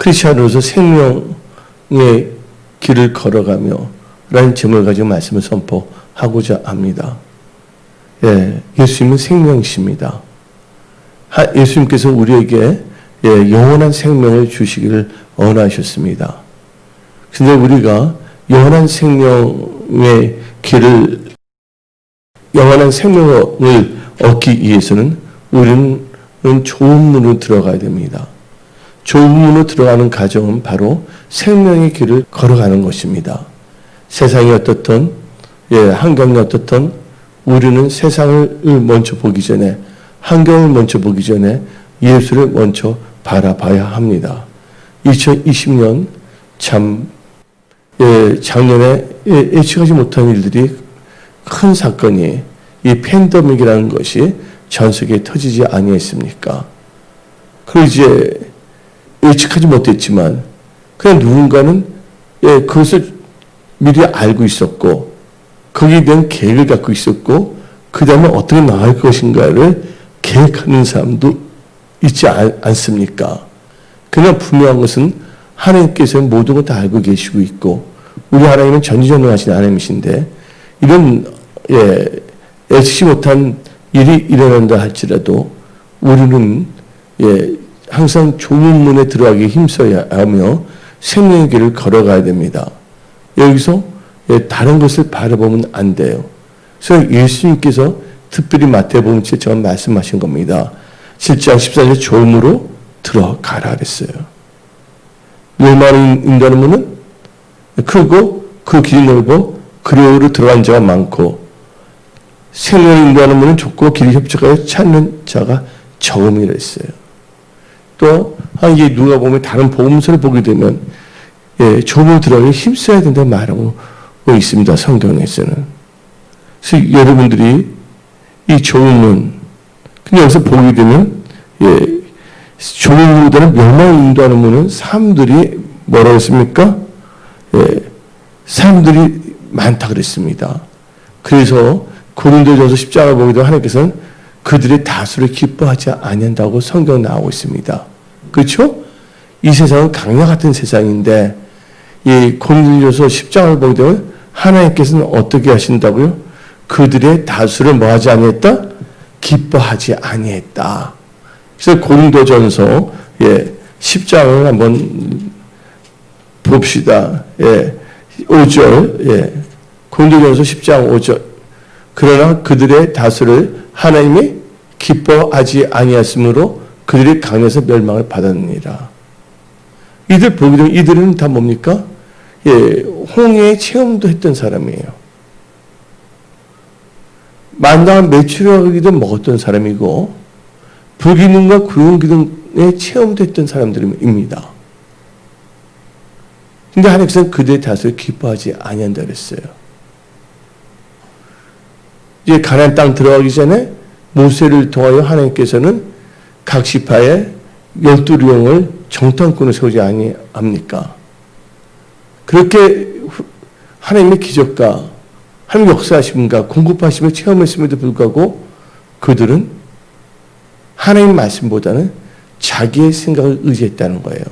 크리스천으로서 생명의 길을 걸어가며 라는 제목을 가지고 말씀을 선포하고자 합니다. 예수님은 생명이십니다. 예수님께서 우리에게 영원한 생명을 주시기를 원하셨습니다. 근데 우리가 영원한 생명의 길을, 영원한 생명을 얻기 위해서는 우리는 좁은 문으로 들어가야 됩니다. 좁은 문으로 들어가는 과정은 바로 생명의 길을 걸어가는 것입니다. 세상이 어떻든, 환경이 어떻든 우리는 세상을 먼저 보기 전에, 환경을 먼저 보기 전에 예수를 먼저 바라봐야 합니다. 2020년 참 작년에 예측하지 못한 일들이, 큰 사건이 이 팬데믹이라는 것이 전 세계에 터지지 아니했습니까? 그리고 이제 예측하지 못했지만 그냥 누군가는 그것을 미리 알고 있었고 거기에 대한 계획을 갖고 있었고 그 다음에 어떻게 나갈 것인가를 계획하는 사람도 있지 않습니까? 그러나 분명한 것은 하나님께서 모든 걸 다 알고 계시고 있고 우리 하나님은 전지전능하신 하나님이신데 이런 예측치 못한 일이 일어난다 할지라도 우리는 항상 좁은 문에 들어가기 힘써야 하며 생명의 길을 걸어가야 됩니다. 여기서 다른 것을 바라보면 안 돼요. 그래서 예수님께서 특별히 마태복음 7장에 말씀하신 겁니다. 7장 14절에 좁음으로 들어가라 그랬어요. 멸망을 인도하는 문은 크고 그 길이 넓어 그리로 들어간 자가 많고 생명을 인도하는 문은 좁고 길이 협착하여 찾는 자가 적음이라 했어요. 또 이게 누가 보면 다른 복음서를 보게 되면 좁음으로 들어가기 힘써야 된다고 말하고 있습니다. 성경에서는. 그래서 여러분들이 이 좁은 문, 근데 여기서 보게 되면 좁은 문보다는 멸망을 인도하는 문은 사람들이 뭐라고 했습니까? 사람들이 많다 그랬습니다. 그래서 고린도전서 10장을 보게 되면 하나님께서는 그들의 다수를 기뻐하지 아니한다고 성경 나오고 있습니다. 그렇죠? 이 세상은 강야 같은 세상인데 이 고린도전서 10장을 보게 되면 하나님께서는 어떻게 하신다고요? 그들의 다수를 뭐하지 아니했다? 기뻐하지 아니했다. 그래서 고린도전서 10장을 한번 봅시다. 5절. 고린도전서 10장 5절. 그러나 그들의 다수를 하나님이 기뻐하지 아니하였으므로 그들이 강에서 멸망을 받았느니라. 이들 보게 되면 이들은 다 뭡니까? 홍해의 체험도 했던 사람이에요. 만당한 메추라기도 먹었던 사람이고 불기둥과 구름기둥의 체험도 했던 사람들입니다. 근데 하나님께서는 그들의 다수를 기뻐하지 아니한다 그랬어요. 이제 가나안 땅 들어가기 전에 모세를 통하여 하나님께서는 각 지파에 12령을 정탐꾼을 세우지 아니합니까? 그렇게 하나님의 기적과 하나님의 역사하심과 공급하심을 체험했음에도 불구하고 그들은 하나님 말씀보다는 자기의 생각을 의지했다는 거예요.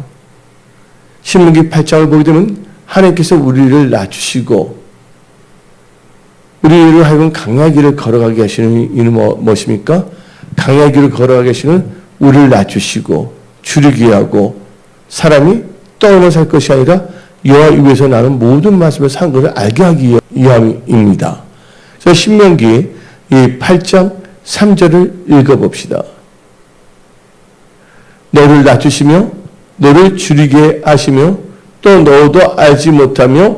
신명기 8장을 보게 되면 하나님께서 우리를 낮추시고 우리를 하여금 강야의 길을 걸어가게 하시는 이유는 무엇입니까? 강야의 길을 걸어가게 하시는 우리를 낮추시고 줄이게 하고 사람이 떡으로 살 것이 아니라 여호와 위에서 나는 모든 말씀을 산 것을 알게 하기 위함입니다. 그래서 신명기 이 8장 3절을 읽어봅시다. 너를 낮추시며 너를 줄이게 하시며 또 너도 알지 못하며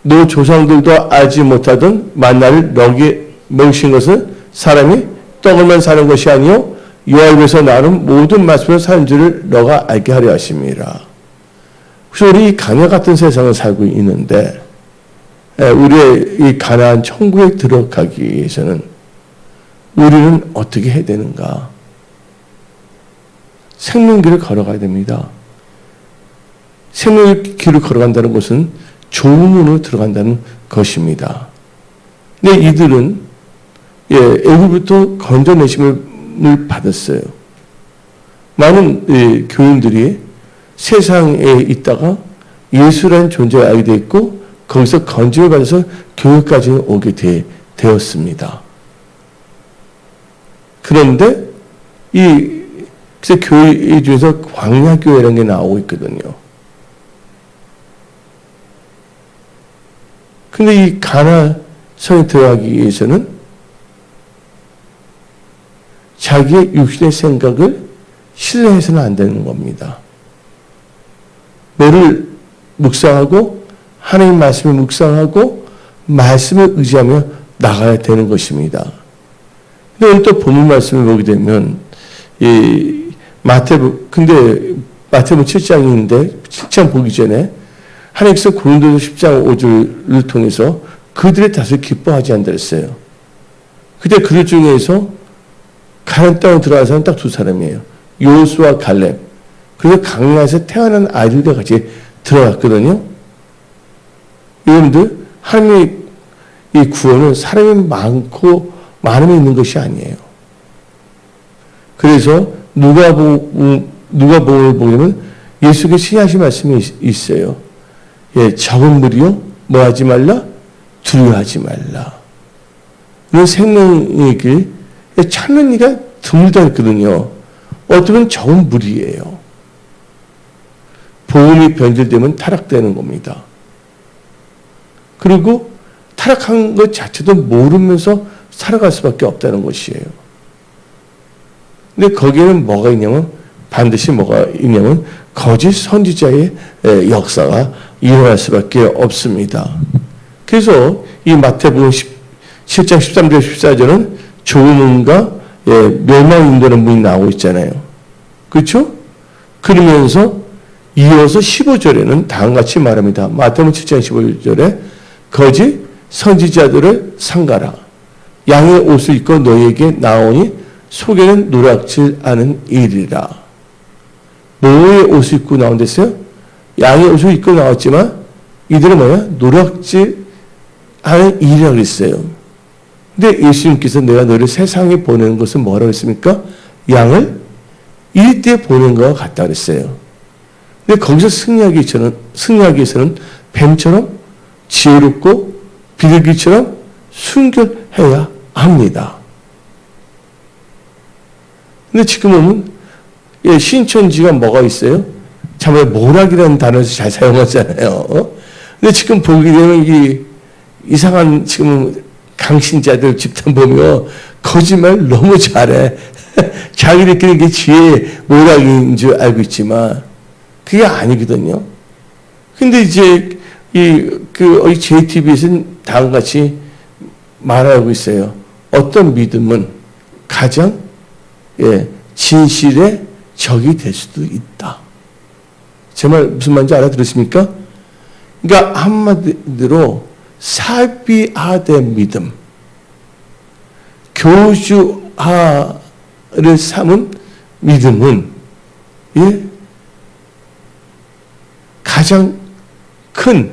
너 조상들도 알지 못하던 만나를 너에게 먹이신 것은 사람이 떡을만 사는 것이 아니요 여호와 위에서 나는 모든 말씀을 사는 줄을 너가 알게 하려 하심이라. 그래서 우리 강야 같은 세상을 살고 있는데 우리의 이 가나안 천국에 들어가기 위해서는 우리는 어떻게 해야 되는가? 생명길을 걸어가야 됩니다. 생명길을 걸어간다는 것은 좋은 문으로 들어간다는 것입니다. 근데 이들은 애굽부터 건져내심을 받았어요. 많은 교인들이 세상에 있다가 예수라는 존재를 알게 됐고 거기서 건짐을 받아서 교회까지 오게 되었습니다. 그런데 그래서 교회 중에서 광야교회라는 게 나오고 있거든요. 근데 이 가나 성에 들어가기 위해서는 자기의 육신의 생각을 신뢰해서는 안 되는 겁니다. 너를 묵상하고 하나님 말씀을 묵상하고 말씀을 의지하며 나가야 되는 것입니다. 근데 오늘 또 본문 말씀을 보게 되면 마태복음 7장인데 7장 보기 전에 하나님께서 고린도서 10장 5절을 통해서 그들의 탓을 기뻐하지 않는다 했어요. 그때 그들 중에서 가나안 땅에 들어간 사람은 딱 두 사람이에요. 여호수아 갈렙. 그래서 강야에서 태어난 아이들과 같이 들어갔거든요. 여러분들, 하나님의 이 구원은 사람이 많고 많음이 있는 것이 아니에요. 그래서 누가복음을 보면 예수께서 신하신 말씀이 있어요. 적은 무리요, 뭐 하지 말라? 두려워하지 말라. 이런 생명의 길, 찾는 이가 드물다 했거든요. 어쩌면 적은 무리예요. 복음이 변질되면 타락되는 겁니다. 그리고 타락한 것 자체도 모르면서 살아갈 수밖에 없다는 것이에요. 근데 거기에는 뭐가 있냐면 반드시 뭐가 있냐면 거짓 선지자의 역사가 일어날 수밖에 없습니다. 그래서 이 마태복음 7장 13절 14절은 조문과 멸망 인도하는 분이 나오고 있잖아요. 그렇죠? 그러면서 이어서 15절에는 다음같이 말합니다. 마태복음 7장 15절에 거짓 선지자들을 삼가라. 양의 옷을 입고 너희에게 나오니 속에는 노랗지 않은 일이라. 뭐의 옷을 입고 나온댔어요? 양의 옷을 입고 나왔지만 이들은 뭐야? 노랗지 않은 일이라고 그랬어요. 근데 예수님께서 내가 너를 세상에 보내는 것은 뭐라고 했습니까? 양을 일때 보낸 것과 같다 그랬어요. 근데 거기서 승리하기 위해서는 뱀처럼 지혜롭고 비둘기처럼 순결해야 합니다. 근데 지금 보면 신천지가 뭐가 있어요? 참에 모락이라는 단어를 잘 사용하잖아요. 근데 지금 보게 되면 이 이상한 지금 강신자들 집단 보면 거짓말 너무 잘해. 자기들끼리 이게 지혜 모락인 줄 알고 있지만 그게 아니거든요. 근데 이제 JTBC는 다음같이 말하고 있어요. 어떤 믿음은 가장 진실의 적이 될 수도 있다. 제 말 무슨 말인지 알아들으십니까? 그러니까 한마디로 사비하된 믿음, 교주화를 삼은 믿음은 가장 큰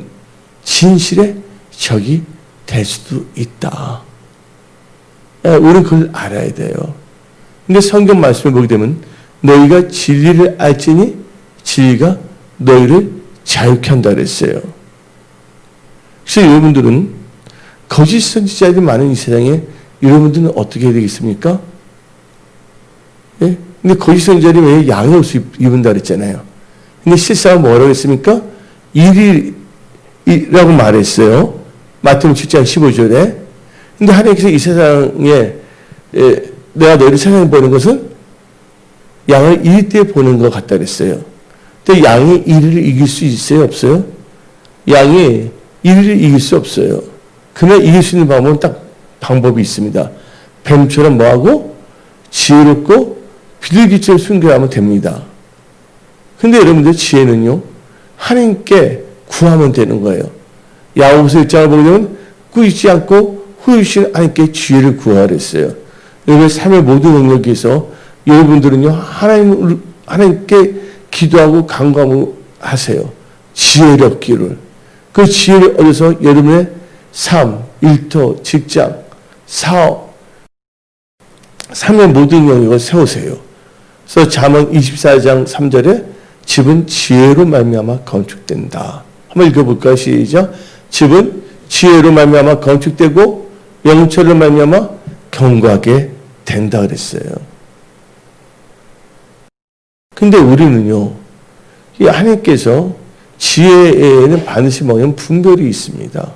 진실의 적이 될 수도 있다. 우리는 그걸 알아야 돼요. 근데 성경 말씀을 보게 되면 너희가 진리를 알지니 진리가 너희를 자유케 한다 그랬어요. 그래서 여러분들은 거짓 선지자들이 많은 이 세상에 여러분들은 어떻게 해야 되겠습니까? 근데 거짓 선지자들이 왜 양의 옷을 입은다 그랬잖아요. 근데 실상은 뭐라고 했습니까? 일이라고 말했어요. 마태복음 7장 15절에. 근데 하나님께서 이 세상에 내가 너희를 세상에 보는 것은 양을 이릴 때 보는 것 같다 그랬어요. 근데 양이 이리를 이길 수 있어요? 없어요? 양이 이리를 이길 수 없어요. 그러나 이길 수 있는 방법이 있습니다. 뱀처럼 뭐하고? 지혜롭고 비둘기처럼 순결하면 됩니다. 근데 여러분들 지혜는요, 하나님께 구하면 되는 거예요. 야고보서 1장을 보게 되면 꾸짖지 않고 후유신 하나님께 지혜를 구하라 했어요. 여러분의 삶의 모든 영역에서 여러분들은요, 하나님께 기도하고 간구하세요. 지혜를 얻기를. 그 지혜를 얻어서 여러분의 삶, 일터, 직장, 사업, 삶의 모든 영역을 세우세요. 그래서 잠언 24장 3절에 집은 지혜로 말미암아 건축된다. 한번 읽어볼까요? 시작. 집은 지혜로 말미암아 건축되고 명철로 말미암아 견고하게 된다 그랬어요. 근데 우리는요, 이 하나님께서 지혜에는 반드시 뭐냐면 분별이 있습니다.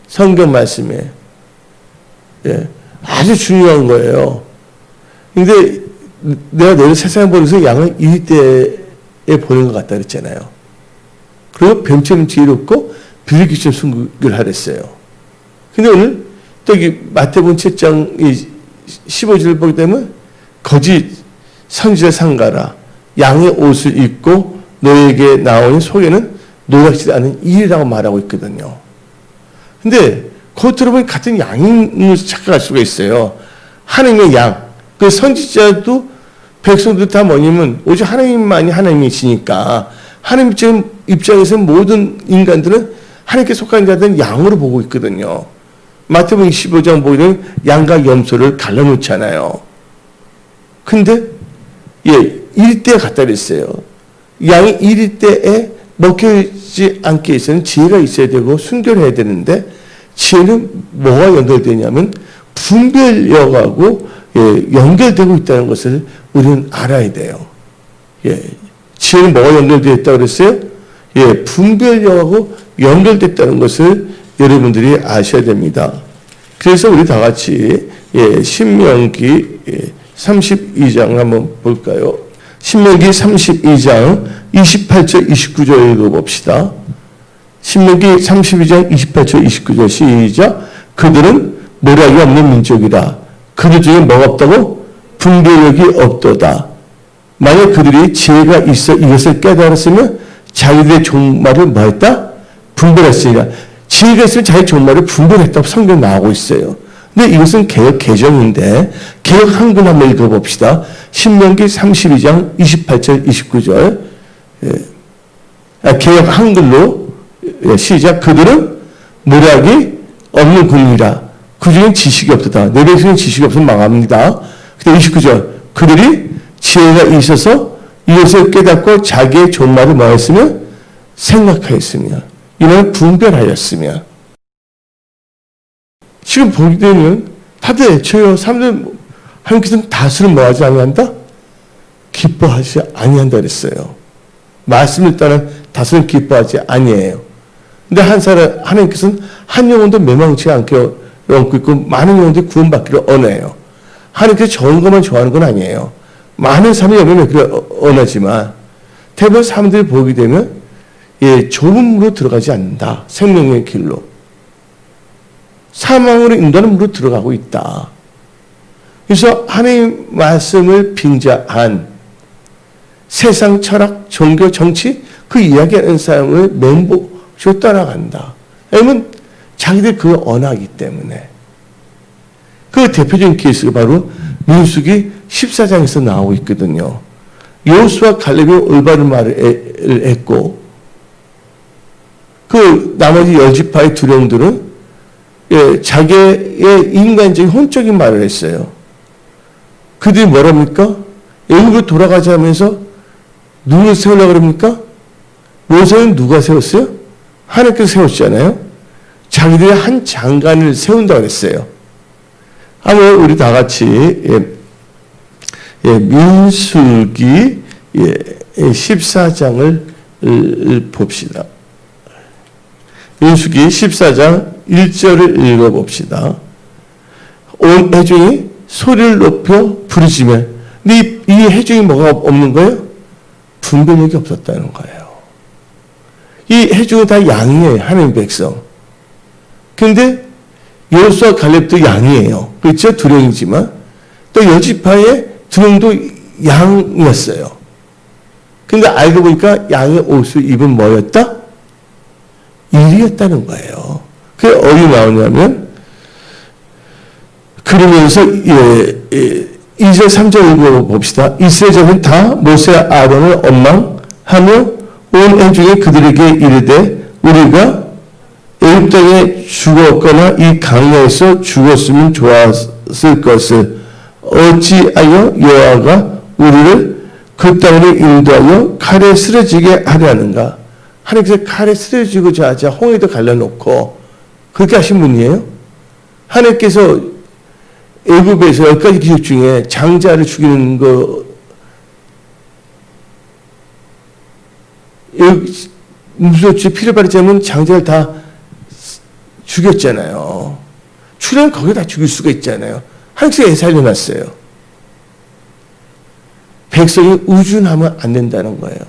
성경 말씀에. 예, 아주 중요한 거예요. 근데 내가 너를 세상에 보면서 양을 이리때에 보는 것 같다 그랬잖아요. 그리고 뱀처럼 지혜롭고 비둘기처럼 순결 하랬어요. 근데 오늘 또 마태복음 7장 15절을 보게 되면 거짓 선지자 상가라 양의 옷을 입고 너에게 나오는 속에는 노랗지 않은 일이라고 말하고 있거든요. 근데 겉으로 보면 같은 양을 착각할 수가 있어요. 하나님의 양. 그 선지자도 백성도 다 뭐냐면 오직 하나님만이 하나님이시니까 하나님 입장에서 모든 인간들은 하나님께 속한 자들은 양으로 보고 있거든요. 마태복음 25장 보면 양과 염소를 갈라놓잖아요. 근데 이리때에 갖다 그랬어요. 양이 이리때에 먹히지 않게 있어는 지혜가 있어야 되고 순결해야 되는데 지혜는 뭐가 연결되냐면 분별력하고 연결되고 있다는 것을 우리는 알아야 돼요. 지혜는 뭐가 연결되어 있다고 그랬어요? 분별력하고 연결됐다는 것을 여러분들이 아셔야 됩니다. 그래서 우리 다 같이 신명기 32장 한번 볼까요? 신명기 32장 28절 29절 읽어봅시다. 신명기 32장 28절 29절 시작. 그들은 모략이 없는 민족이라. 그들 중에 뭐가 없다고? 분별력이 없도다. 만약 그들이 지혜가 있어 이것을 깨달았으면 자기들의 종말을 뭐 했다? 분별했으니까. 지혜가 있으면 자기 종말을 분별했다고 성경 나오고 있어요. 근데 이것은 개역 개정인데 개역 한글 한번 읽어봅시다. 신명기 32장 28절 29절 개역 한글로 시작. 그들은 모략이 없는 국민이라. 그 중엔 지식이 없다. 내 백성은 지식이 없으면 망합니다. 근데 29절 그들이 지혜가 있어서 이것을 깨닫고 자기의 종말을 뭐 했으면 생각하였으며 이는 분별하였으며. 지금 보게 되면 다들 애초에 사람들 하나님께서는 다스를 뭐하지 아니한다? 기뻐하지 아니한다 그랬어요. 말씀을 따른 다스는 기뻐하지 아니에요. 근데 하나님께서는 한 영혼도 멸망치 않게 얹고 있고 많은 영혼들이 구원받기를 원해요. 하나님께서 좋은 것만 좋아하는 건 아니에요. 많은 사람이 영혼을 원하지만 대부분 사람들이 보게 되면 좁음으로 들어가지 않는다. 생명의 길로. 사망으로 인도하는 물로 들어가고 있다. 그래서 하나님 말씀을 빙자한 세상 철학, 종교, 정치 그 이야기하는 사람을 멘보쇼 따라간다. 왜냐하면 자기들 그걸 원하기 때문에. 그 대표적인 케이스가 바로 민수기 14장에서 나오고 있거든요. 여호수아 갈렙이 올바른 말을 했고 그 나머지 10지파의 두령들은 자기의 인간적인 혼적인 말을 했어요. 그들이 뭐랍니까? 애굽으로 돌아가자면서 누굴 세우려고 그럽니까? 모세는 누가 세웠어요? 하나님께서 세웠잖아요. 자기들이 한 장관을 세운다고 했어요. 한번 우리 다 같이 민수기 14장을 봅시다. 민수기 14장 1절을 읽어봅시다. 온 회중이 소리를 높여 부르짖으면 근데 이 회중이 뭐가 없는 거예요? 분별력이 없었다는 거예요. 이 회중은 다 양이에요. 하나님 백성. 근데 여호수아 갈렙도 양이에요. 그렇죠? 두령이지만 또 여지파의 두령도 양이었어요. 근데 알고 보니까 양의 옷을 입은 뭐였다? 일이었다는 거예요. 그게 어디 나오냐면 그러면서 2절 3절 읽어봅시다. 이스라엘 자손은 다 모세 아론을 원망하며 온 회중이 그들에게 이르되 우리가 애굽 땅에 죽었거나 이 강야에서 죽었으면 좋았을 것을 어찌하여 여호와가 우리를 그 땅을 인도하여 칼에 쓰러지게 하려 하는가? 하나님께서 칼에 쓰러지고자 하자 홍해도 갈라놓고 그렇게 하신 분이에요? 하나님께서 애굽에서 10가지 기적 중에 장자를 죽이는 거 무소치 피를 바르지 않으면 장자를 다 죽였잖아요. 출연 거기 다 죽일 수가 있잖아요. 하나님께서 애 살려놨어요. 백성이 우준하면 안 된다는 거예요.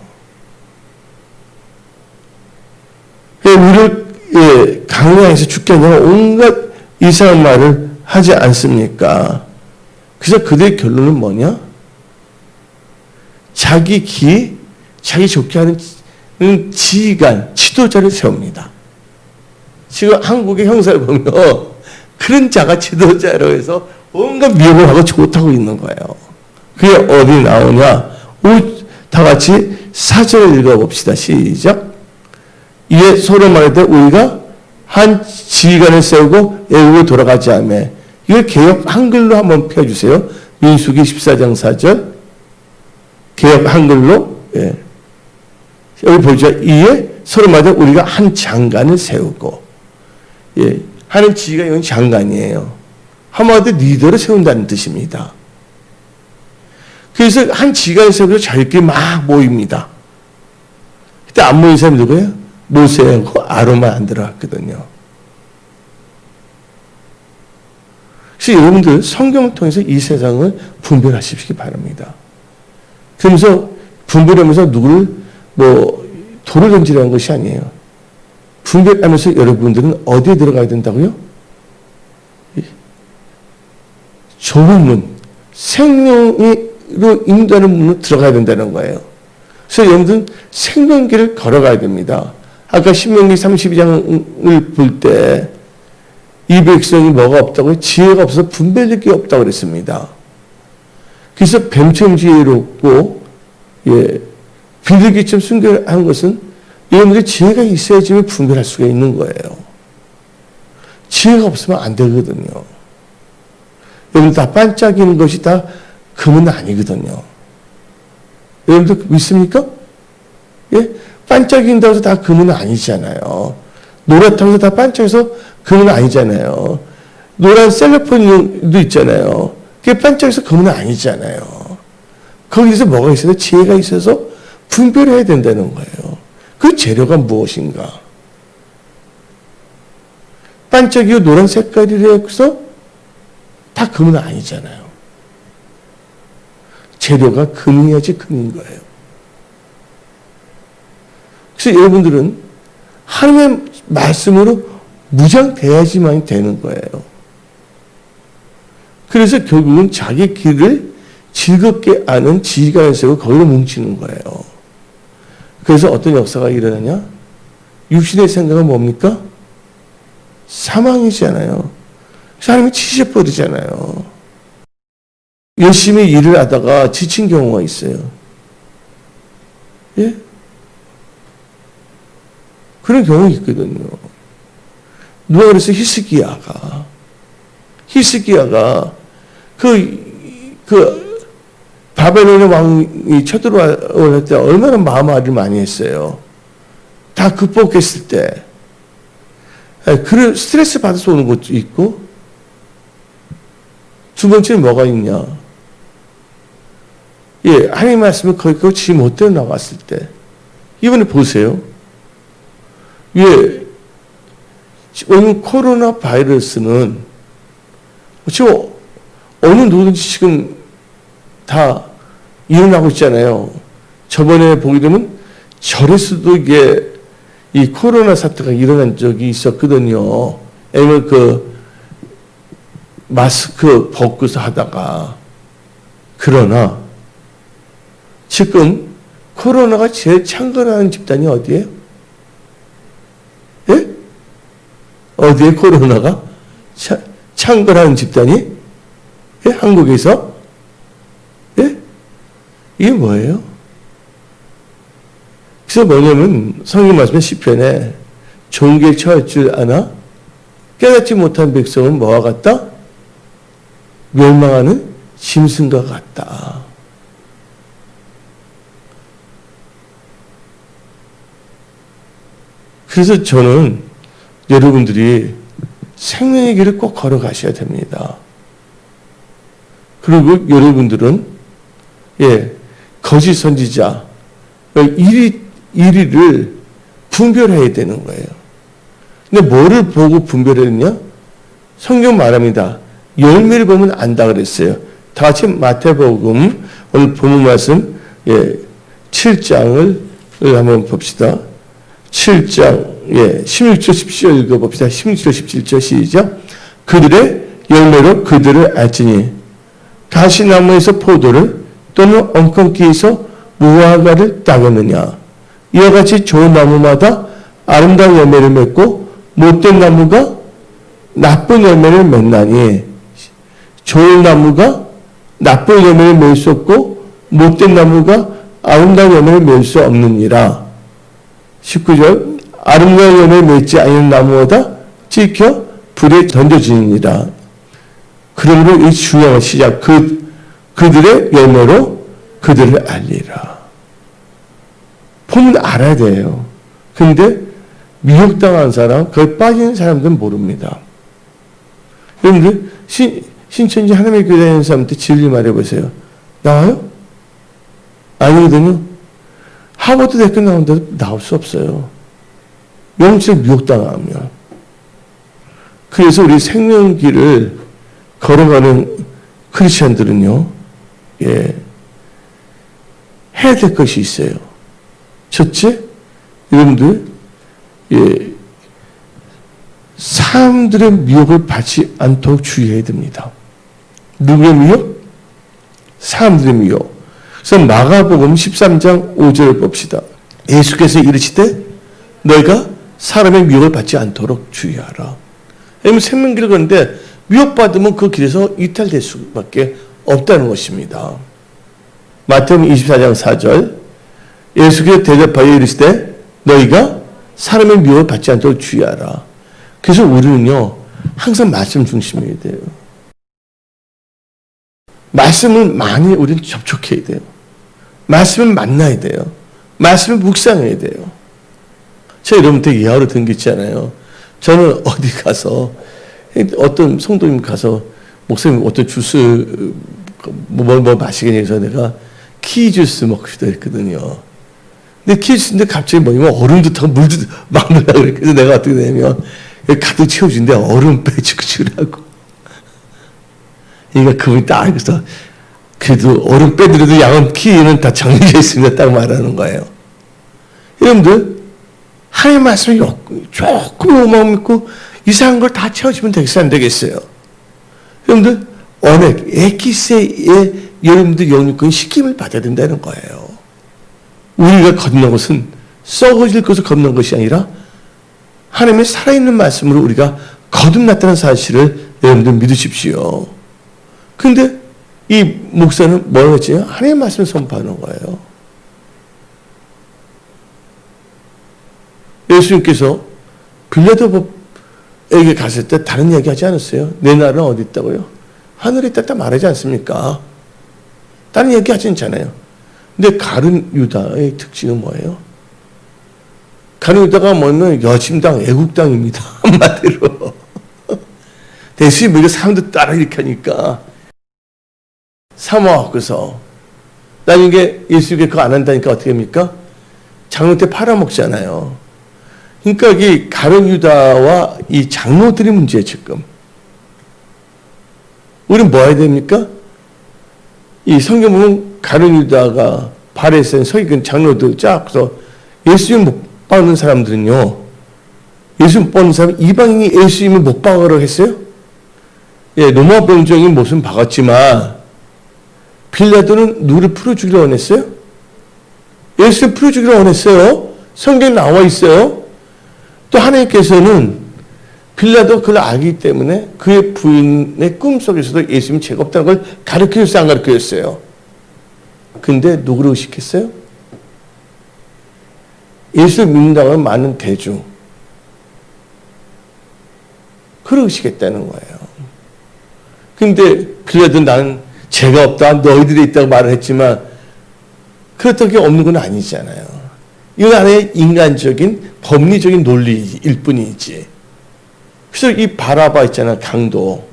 우리를 강야에서 죽게 하냐면 온갖 이상한 말을 하지 않습니까? 그래서 그들의 결론은 뭐냐? 자기 좋게 하는 지휘관, 지도자를 세웁니다. 지금 한국의 형사를 보면 그런 자가 지도자로 해서 온갖 미혹을 하고 좋다고 있는 거예요. 그게 어디 나오냐? 다 같이 사절을 읽어봅시다. 시작. 이에 서로 말할 우리가 한 지휘관을 세우고 애국을 돌아가지 않으며 이걸 개역 한글로 한번 펴주세요. 민수기 14장 4절 개역 한글로 여기 보죠. 이에 서로 말할 우리가 한 장관을 세우고 하는 지휘가 이건 장관이에요. 한마디로 리더를 세운다는 뜻입니다. 그래서 한 지휘관을 세우고 자기끼리 막 모입니다. 그때 안 모인 사람이 누구예요? 모세하고 아론만 안 들어갔거든요. 그래서 여러분들 성경을 통해서 이 세상을 분별하시기 바랍니다. 그러면서 분별하면서 누구를 돌을 던지라는 것이 아니에요. 분별하면서 여러분들은 어디에 들어가야 된다고요? 좁은 문, 생명으로 인도하는 문으로 들어가야 된다는 거예요. 그래서 여러분들은 생명길을 걸어가야 됩니다. 아까 신명기 32장을 볼 때 이 백성이 뭐가 없다고요? 지혜가 없어서 분별력이 없다고 그랬습니다. 그래서 뱀처럼 지혜롭고 비둘기처럼 순결한 것은 여러분들이 지혜가 있어야지 분별할 수가 있는 거예요. 지혜가 없으면 안 되거든요. 여러분 다 반짝이는 것이 다 금은 아니거든요. 여러분들 믿습니까? 반짝인다고 해서 다 금은 아니잖아요. 노랗다고 해서 다 반짝여서 금은 아니잖아요. 노란 셀로폰도 있잖아요. 그게 반짝여서 금은 아니잖아요. 거기서 뭐가 있어요? 지혜가 있어서 분별해야 된다는 거예요. 그 재료가 무엇인가? 반짝이고 노란 색깔이라 해서 다 금은 아니잖아요. 재료가 금이어야지 금인 거예요. 그래서 여러분들은 하나님의 말씀으로 무장돼야지만 되는 거예요. 그래서 결국은 자기 길을 즐겁게 아는 지휘관을 세우고 거기로 뭉치는 거예요. 그래서 어떤 역사가 일어나냐? 육신의 생각은 뭡니까? 사망이잖아요. 사람이 치셔버리잖아요. 열심히 일을 하다가 지친 경우가 있어요. 그런 경우가 있거든요. 누가 그래서 히스기야가 바벨론의 왕이 쳐들어올 때 얼마나 마음앓이를 많이 했어요. 다 극복했을 때. 그런 스트레스 받아서 오는 것도 있고, 두 번째는 뭐가 있냐. 하나님 말씀을 거기 지 못대로 나왔을 때. 이번에 보세요. 오늘 코로나 바이러스는 지금 어느 누구든지 지금 다 일어나고 있잖아요. 저번에 보게 되면 절에서도 이 코로나 사태가 일어난 적이 있었거든요. 아니면 마스크 벗고서 하다가. 그러나 지금 코로나가 제일 창궐하는 집단이 어디예요? 어디에 코로나가 창궐하는 집단이? 한국에서? 이게 뭐예요? 그래서 뭐냐면 성경 말씀에 시편에 종기에 처할 줄 아나 깨닫지 못한 백성은 뭐와 같다? 멸망하는 짐승과 같다. 그래서 저는 여러분들이 생명의 길을 꼭 걸어가셔야 됩니다. 그리고 여러분들은 거짓 선지자 1위를 분별해야 되는 거예요. 근데 뭐를 보고 분별했냐? 성경 말합니다. 열매를 보면 안다 그랬어요. 다 같이 마태복음 오늘 본문 말씀 7장을 한번 봅시다. 7장 16절 17절 읽어봅시다. 16절 17절 시작. 그들의 열매로 그들을 알지니 가시나무에서 포도를 또는 엉겅퀴에서 무화과를 따겠느냐. 이와 같이 좋은 나무마다 아름다운 열매를 맺고 못된 나무가 나쁜 열매를 맺나니 좋은 나무가 나쁜 열매를 맺을 수 없고 못된 나무가 아름다운 열매를 맺을 수 없느니라. 19절 아름다운 열매를 맺지 않는 나무보다 찍혀 불에 던져지니라. 그러므로 이 중요한 시작 그들의 열매로 그들을 알리라. 보면 알아야 돼요. 근데 미혹당한 사람, 거기 빠지는 사람들은 모릅니다. 여러분들 신천지 하나님의 교회 다니는 사람한테 진리 말해보세요. 나와요? 아니거든요. 하버드 대학교 나온데도 나올 수 없어요. 영적 미혹당하면. 그래서 우리 생명길을 걸어가는 크리스천들은요, 해야 될 것이 있어요. 첫째, 여러분들, 사람들의 미혹을 받지 않도록 주의해야 됩니다. 누구의 미혹? 사람들의 미혹. 그래서 마가복음 13장 5절을 봅시다. 예수께서 이르시되 너희가 사람의 미혹을 받지 않도록 주의하라. 왜냐하면 생명길을 걷는데 미혹받으면 그 길에서 이탈될 수밖에 없다는 것입니다. 마태복음 24장 4절 예수께서 대답하여 이르시되 너희가 사람의 미혹을 받지 않도록 주의하라. 그래서 우리는요 항상 말씀 중심이어야 돼요. 말씀을 많이 우리는 접촉해야 돼요. 말씀을 만나야 돼요. 말씀을 묵상해야 돼요. 제가 여러분한테 예화로 든 게 있잖아요. 저는 어디 가서 어떤 성도님 가서 목사님 어떤 주스 뭐 마시겠냐 해서 내가 키주스 먹고 싶다 했거든요. 근데 키주스인데 갑자기 뭐냐면 얼음도 타고 물도 막 넣으려고 그래. 그래서 내가 어떻게 되냐면 가득 채워준데 얼음 빼주고 주라고. 그러니까 그분이 딱 그래서 그래도 얼음 빼드려도 양은 키는 다 정해져 있습니다. 딱 말하는 거예요. 여러분들 하나님의 말씀이 조금 오만 믿고 이상한 걸 다 채워주면 되겠어요? 안 되겠어요? 여러분들 언액, 에키세의 여러분들 영육권 시킴을 받아야 된다는 거예요. 우리가 걷는 것은 썩어질 것을 걷는 것이 아니라 하나님의 살아있는 말씀으로 우리가 거듭났다는 사실을 여러분들 믿으십시오. 근데 이 목사는 뭐라고 했지? 하나님의 말씀을 선포하는 거예요. 예수님께서 빌라도에게 갔을 때 다른 이야기 하지 않았어요? 내 나라는 어디 있다고요? 하늘에 있다 말하지 않습니까? 다른 이야기 하지 않잖아요. 근데 가룟 유다의 특징은 뭐예요? 가룟 유다가 뭐냐면 여심당, 애국당입니다. 한마디로. 대신 우리가 사람들 따라 이렇게 하니까 사모하고서 나중에 예수님께 그거 안 한다니까 어떻게 합니까? 장로 때 팔아먹잖아요. 그러니까 이 가룟 유다와 이 장로들이 문제예요, 지금. 우리는 뭐 해야 됩니까? 이 성경 보면 가룟 유다가 바레센 서기관 장로들 쫙서 예수님 못 박는 사람들은요. 예수님 못 박는 사람 이방인이 예수님을 못 박으라고 했어요? 로마 병정이 못은 박았지만 빌라도는 누구를 풀어주기로 원했어요? 예수를 풀어주기로 원했어요. 성경에 나와 있어요. 또 하나님께서는 빌라도 그걸 알기 때문에 그의 부인의 꿈속에서도 예수님이 죄가 없다는 걸 가르쳐줬어요? 안 가르쳐줬어요? 근데 누구를 의식했어요? 예수를 믿는다고 하는 많은 대중. 그를 의식했다는 거예요. 근데 빌라도 나는 죄가 없다. 너희들이 있다고 말을 했지만 그렇다고 없는 건 아니잖아요. 이건 하나의 인간적인 법리적인 논리일 뿐이지. 그래서 이 바라바 있잖아, 강도.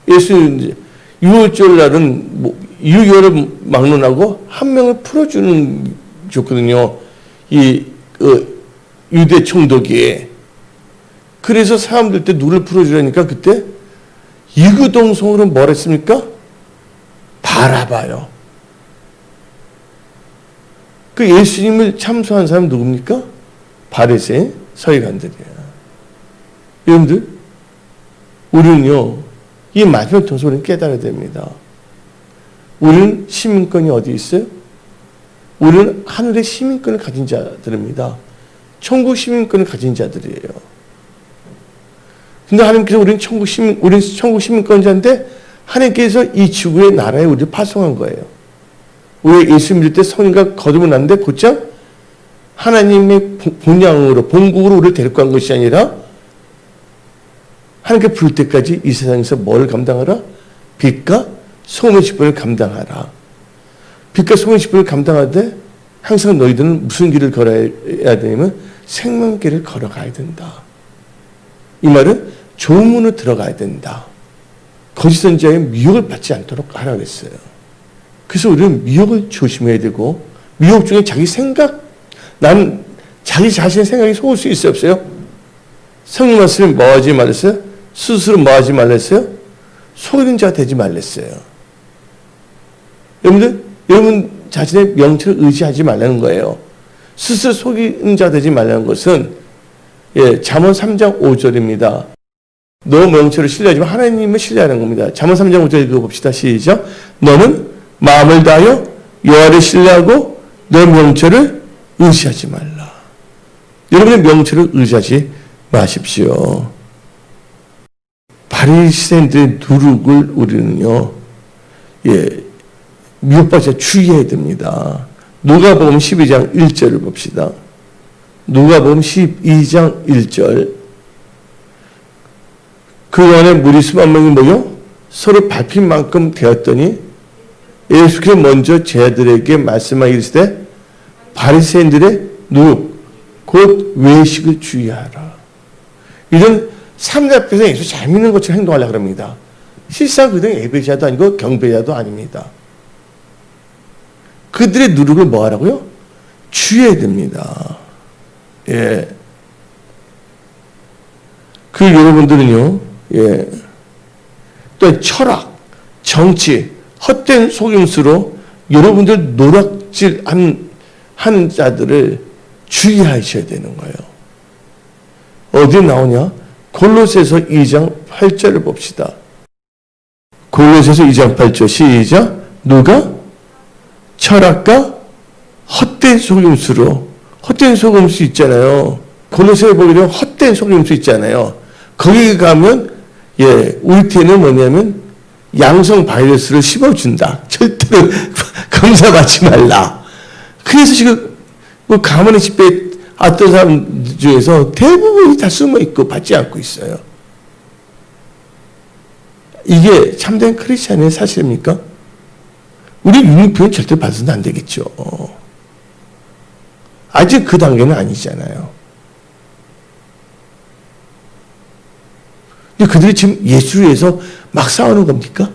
예수님 6월절 날은 뭐 6월을 막론하고 한 명을 풀어주는 줬거든요. 유대 총독이. 그래서 사람들 때 누를 풀어주라니까 그때 이구동성으로 뭘 했습니까? 바라바요. 그 예수님을 참소한 사람 누굽니까? 바리새인 서기관들이에요. 여러분들, 우리는요, 이 말씀을 통해서 우리는 깨달아야 됩니다. 우리는 시민권이 어디 있어요? 우리는 하늘의 시민권을 가진 자들입니다. 천국 시민권을 가진 자들이에요. 근데 하나님께서 우리는 천국 시민권자인데 하나님께서 이 지구의 나라에 우리를 파송한 거예요. 우리 예수 믿을 때 성인과 거듭은 났는데 곧장 하나님의 본향으로 본국으로 우리를 데리고 간 것이 아니라 하나님께 부를 때까지 이 세상에서 뭘 감당하라? 빛과 소금의 직분을 감당하라. 빛과 소금의 직분을 감당하되 항상 너희들은 무슨 길을 걸어야 되냐면 생명길을 걸어가야 된다. 이 말은 좋은 문으로 들어가야 된다. 거짓 선지자의 미혹을 받지 않도록 하라고 했어요. 그래서 우리는 미혹을 조심해야 되고 미혹 중에 자기 생각, 나는 자기 자신의 생각이 속을 수 있어요, 없어요? 성령 말씀을 뭐 하지 말랬어요? 스스로 뭐 하지 말랬어요? 속이는 자가 되지 말랬어요. 여러분 자신의 명철을 의지하지 말라는 거예요. 스스로 속이는 자가 되지 말라는 것은 잠언 3장 5절입니다. 너 명철을 신뢰하지만 하나님을 신뢰하는 겁니다. 잠언 3장 5절 읽어봅시다. 시작. 너는 마음을 다하여 여호와를 신뢰하고 내 명철을 의지하지 말라. 여러분의 명철을 의지하지 마십시오. 바리새인들의 누룩을 우리는요, 미혹받지 주의해야 됩니다. 누가복음 12장 1절을 봅시다. 누가복음 12장 1절. 그 안에 무리 수만 명이 모여 서로 밟힌 만큼 되었더니 예수께서 먼저 제자들에게 말씀하기를 이르시되 바리새인들의 누룩 곧 외식을 주의하라. 이런 사람들 앞에서 예수 잘 믿는 것처럼 행동하려고 합니다. 실상 그들은 예배자도 아니고 경배자도 아닙니다. 그들의 누룩을 뭐 하라고요? 주의해야 됩니다. 예. 그 여러분들은요, 또 철학, 정치, 헛된 속임수로 여러분들 노략질 한 자들을 주의하셔야 되는 거예요. 어디 나오냐? 골로새서 2장 8절을 봅시다. 골로새서 2장 8절 시작. 누가 철학과 헛된 속임수로, 헛된 속임수 있잖아요. 골로새에 보게 되면 헛된 속임수 있잖아요. 거기 가면 우리 팀은 뭐냐면 양성 바이러스를 심어준다. 절대로 검사받지 말라. 그래서 지금 뭐 가문의 집회에 왔던 사람 중에서 대부분이 다 숨어있고 받지 않고 있어요. 이게 참된 크리스찬의 사실입니까? 우리 유니표는 절대 받아서는 안 되겠죠. 아직 그 단계는 아니잖아요. 근데 그들이 지금 예수를 위해서 막 싸우는 겁니까?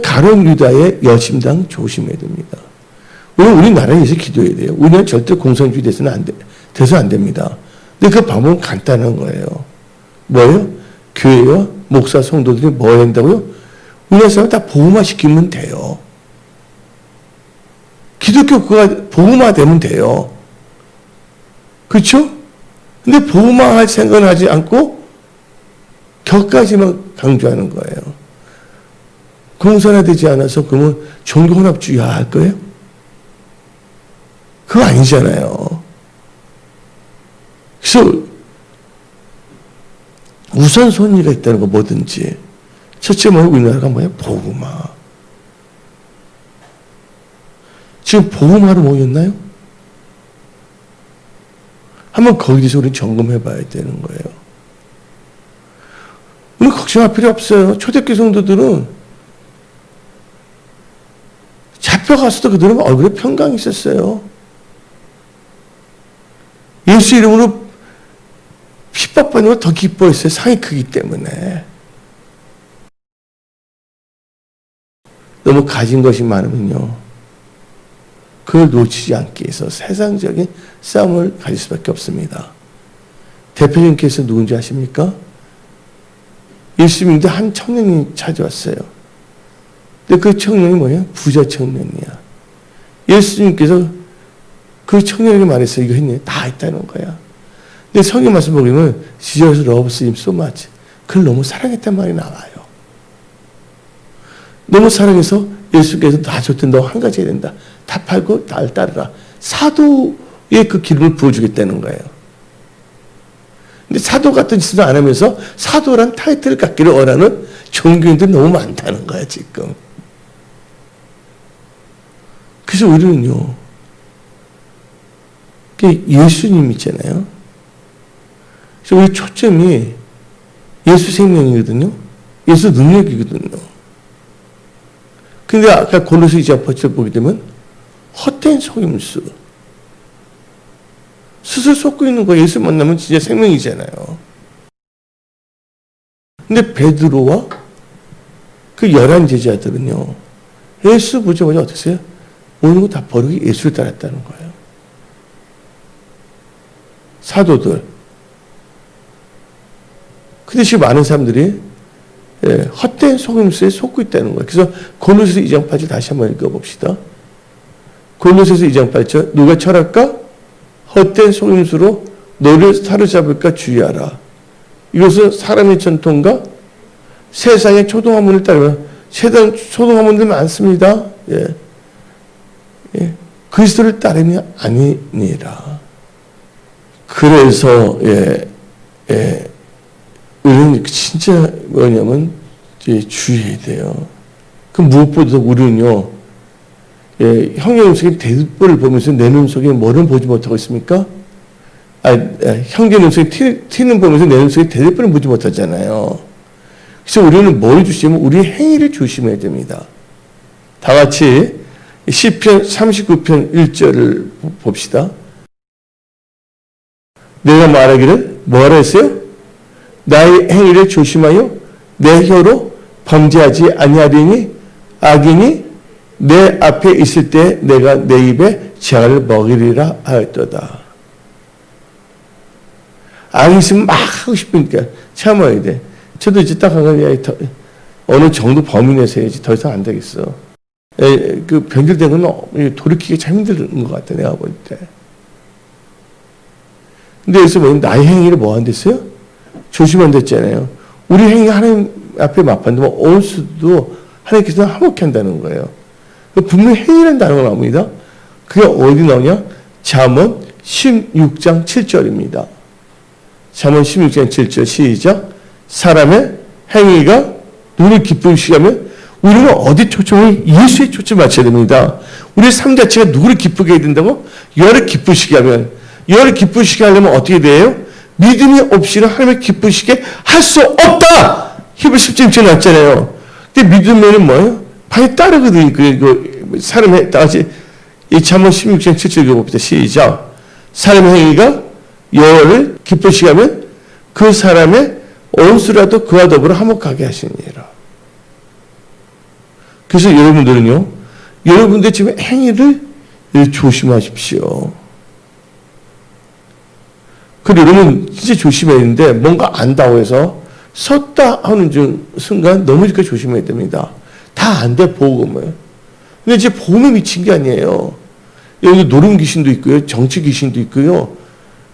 가룟 유다의 여심당 조심해야 됩니다. 우리나라에 위해서 기도해야 돼요. 우리는 절대 공산주의 돼서는 안 됩니다. 근데 그 방법은 간단한 거예요. 뭐예요? 교회와 목사 성도들이 뭐 해야 된다고요? 우리나라 사람 다 복음화 시키면 돼요. 기독교가 복음화 되면 돼요. 그렇죠? 근데 복음화할 생각은 하지 않고 격까지만 강조하는 거예요. 공산화되지 않아서 그러면 종교혼합주의 할 거예요? 그거 아니잖아요. 그래서 우선순위가 있다는 거 뭐든지. 첫째 우리나라가 뭐야? 복음화. 지금 복음화로 모였나요? 한번 거기에 대해서 우리는 점검해 봐야 되는 거예요. 우리 걱정할 필요 없어요. 초대교회 성도들은 집에 가서도 그들은 얼굴에 평강이 있었어요. 예수 이름으로 핍박받는 걸 더 기뻐했어요. 상이 크기 때문에. 너무 가진 것이 많으면요, 그걸 놓치지 않기 위해서 세상적인 싸움을 가질 수밖에 없습니다. 대표님께서 누군지 아십니까? 예수 믿는데 한 청년이 찾아왔어요. 근데 그 청년이 뭐예요? 부자 청년이야. 예수님께서 그 청년에게 말했어요. 이거 했네. 다 했다는 거야. 근데 성경 말씀 보면 Jesus loves him so much. 그걸 너무 사랑했단 말이 나와요. 너무 사랑해서 예수께서 다 줬던 너 한 가지 해야 된다. 다 팔고 날 따르라. 사도의 그 기름을 부어주겠다는 거예요. 근데 사도 같은 짓을 안 하면서 사도란 타이틀을 갖기를 원하는 종교인들이 너무 많다는 거야, 지금. 그래서 우리는요, 예수님 있잖아요. 그래서 우리 초점이 예수 생명이거든요. 예수 능력이거든요. 근데 아까 골로새 2장 8절 보게 되면 헛된 속임수. 스스로 속고 있는 거 예수 만나면 진짜 생명이잖아요. 근데 베드로와 그 11 제자들은요, 예수 보자마자 어땠어요? 모든 거 다 버리고 예수를 따랐다는 거예요. 사도들. 근데 지금 많은 사람들이 헛된 속임수에 속고 있다는 거예요. 그래서 골로새서 2장 8절 다시 한번 읽어봅시다. 골로새서 2장 8절 누가 철학과 헛된 속임수로 너를 사로잡을까 주의하라. 이것은 사람의 전통과 세상의 초동화문을 따르면 세상 초동화문들 많습니다. 그리스도를 따르며 아니니라. 그래서 우리는 진짜 뭐냐면 주의해야 돼요. 그 무엇보다 우리는요, 형의 눈속에 대들보를 보면서 내 눈속에 뭐를 보지 못하고 있습니까? 형제 눈속에 티는 보면서 내 눈속에 대들보를 보지 못하잖아요. 그래서 우리는 뭘 조심하면 우리 행위를 조심해야 됩니다. 다 같이 시편 39편 1절을 봅시다. 내가 말하기를 뭐라 했어요? 나의 행위를 조심하여 내 혀로 범죄하지 아니하리니 악인이 내 앞에 있을 때 내가 내 입에 재앙을 먹이리라 하였도다. 악이 있으면 막 하고 싶으니까 참아야 돼. 저도 이제 딱 한 건 어느 정도 범위 내에서 해야지 더 이상 안 되겠어. 그 변질된 건 돌이키기 참 힘든 것 같아, 내가 볼 때. 근데 여기서 뭐냐면 나의 행위를 뭐 한댔어요? 조심한다 했잖아요. 우리 행위 하나님 앞에 맞받으면 온 수도 하나님께서 화목해 한다는 거예요. 분명히 행위라는 단어가 나옵니다. 그게 어디 나오냐? 잠언 16장 7절입니다. 잠언 16장 7절 시작. 사람의 행위가 눈을 기쁘시게 하면 우리는 어디 초점을? 예수에 초점 맞춰야 됩니다. 우리의 삶 자체가 누구를 기쁘게 해야 된다고? 여를 기쁘시게 하면, 여를 기쁘시게 하려면 어떻게 돼요? 믿음이 없이는 하나님을 기쁘시게 할 수 없다! 히브리서 10장 나왔잖아요. 근데 믿음에는 뭐예요? 반이 따르거든요. 그 사람의, 다 같이 이 잠언 16장 7절 읽어봅시다. 시작. 사람의 행위가 여호와를 기쁘시게 하면 그 사람의 온수라도 그와 더불어 화목하게 하시니라. 그래서 여러분들은요, 여러분들 지금 행위를 조심하십시오. 그리고 여러분 진짜 조심해야 되는데 뭔가 안다고 해서 섰다 하는 순간 넘어질까 조심해야 됩니다. 다 안 돼, 복음을. 근데 이제 복음에 미친 게 아니에요. 여기 노름 귀신도 있고요, 정치 귀신도 있고요,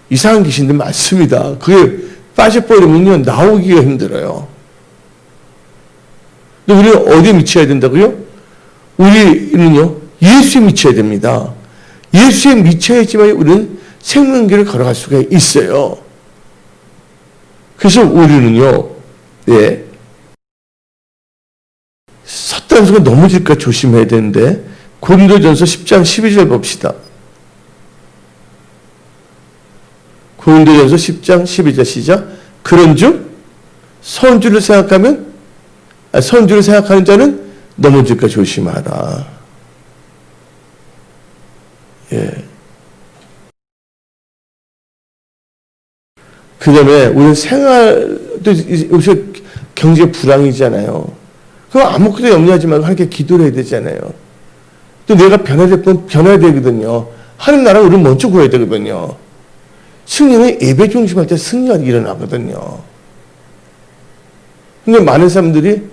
이상한 귀신들 많습니다. 그게 빠져버리면요, 나오기가 힘들어요. 근데 우리는 어디에 미쳐야 된다고요? 우리는요, 예수에 미쳐야 됩니다. 예수에 미쳐야지만 우리는 생명길을 걸어갈 수가 있어요. 그래서 우리는요, 섰다는 순간 넘어질까 조심해야 되는데, 고린도전서 10장 12절 봅시다. 고린도전서 10장 12절 시작. 그런즉 선주를 생각하는 자는 넘어질까 조심하라. 그 다음에 우리 생활도 요새 경제 불황이잖아요. 그럼 아무것도 염려하지 말고 하나님께 기도를 해야 되잖아요. 또 내가 변화될 건 변화야 되거든요. 하나님 나라 우리는 먼저 구해야 되거든요. 승리는 예배 중심할 때 승리가 일어나거든요. 근데 많은 사람들이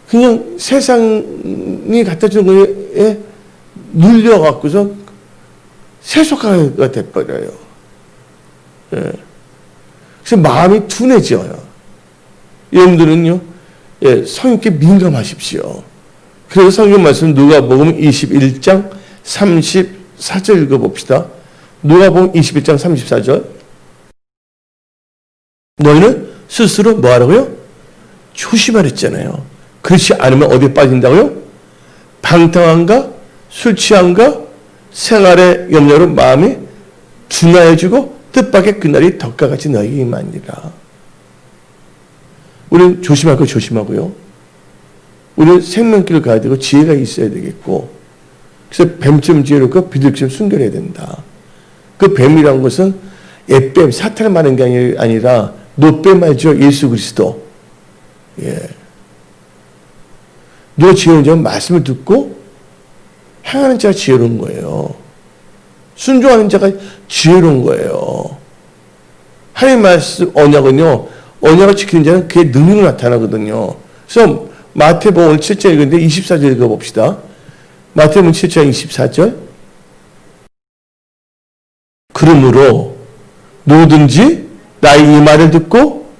그냥 세상이 갖다 주는 거에 눌려갖고서 세속화가 돼버려요. 예. 그래서 마음이 둔해져요. 여러분들은요, 예, 성령께 민감하십시오. 그래서 성경 말씀 누가복음 21장 34절 읽어봅시다. 누가복음 21장 34절. 너희는 스스로 뭐 하라고요? 조심하랬잖아요. 그렇지 않으면 어디에 빠진다고요? 방탕함과 술 취함과 생활의 염려로 마음이 둔하여지고 뜻밖의 그날이 덕과 같이 너에게 임하니라. 우리는 조심할 거 조심하고요. 우리는 생명길을 가야 되고 지혜가 있어야 되겠고, 그래서 뱀처럼 지혜롭고 비둘기처럼 순결해야 된다. 그 뱀이라는 것은 옛뱀, 사탄을 말하는 게 아니라 노뱀 말이죠. 예수 그리스도. 예. 누가 지혜로운 자는 말씀을 듣고 행하는 자가 지혜로운 거예요. 순종하는 자가 지혜로운 거예요. 하나님 말씀 언약은요, 언약을 지키는 자는 그의 능력이 나타나거든요. 그래서 마태복음 오늘 7장 읽었는데 24절 읽어봅시다. 마태복음 7장 24절. 그러므로 누구든지 나의 이 말을 듣고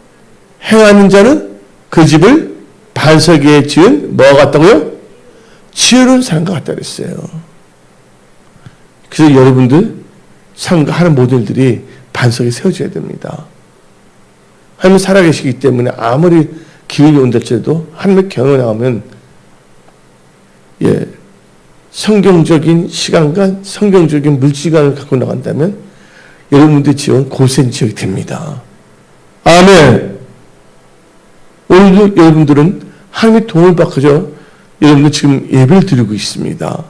행하는 자는 그 집을 반석 위에 지은 뭐가 같다고요? 지혜로운 사람과 같다 그랬어요. 그래서 여러분들 하는 모든 일들이 반석에 세워져야 됩니다. 하나님은 살아계시기 때문에 아무리 기운이 온다 할지라도 하나님의 경험을 나가면, 예, 성경적인 시간과 성경적인 물질관을 갖고 나간다면 여러분들의 지역은 고센 지역이 됩니다. 아멘. 오늘도 여러분들은 하나님의 도움을 받고서 여러분들 지금 예배를 드리고 있습니다.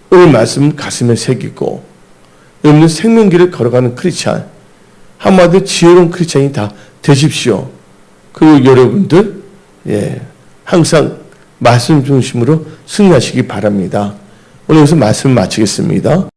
오늘 말씀 가슴에 새기고 여러분들 생명길을 걸어가는 크리스찬, 한마디로 지혜로운 크리스찬이 다 되십시오. 그리고 여러분들, 예, 항상 말씀 중심으로 승리하시기 바랍니다. 오늘 여기서 말씀 마치겠습니다.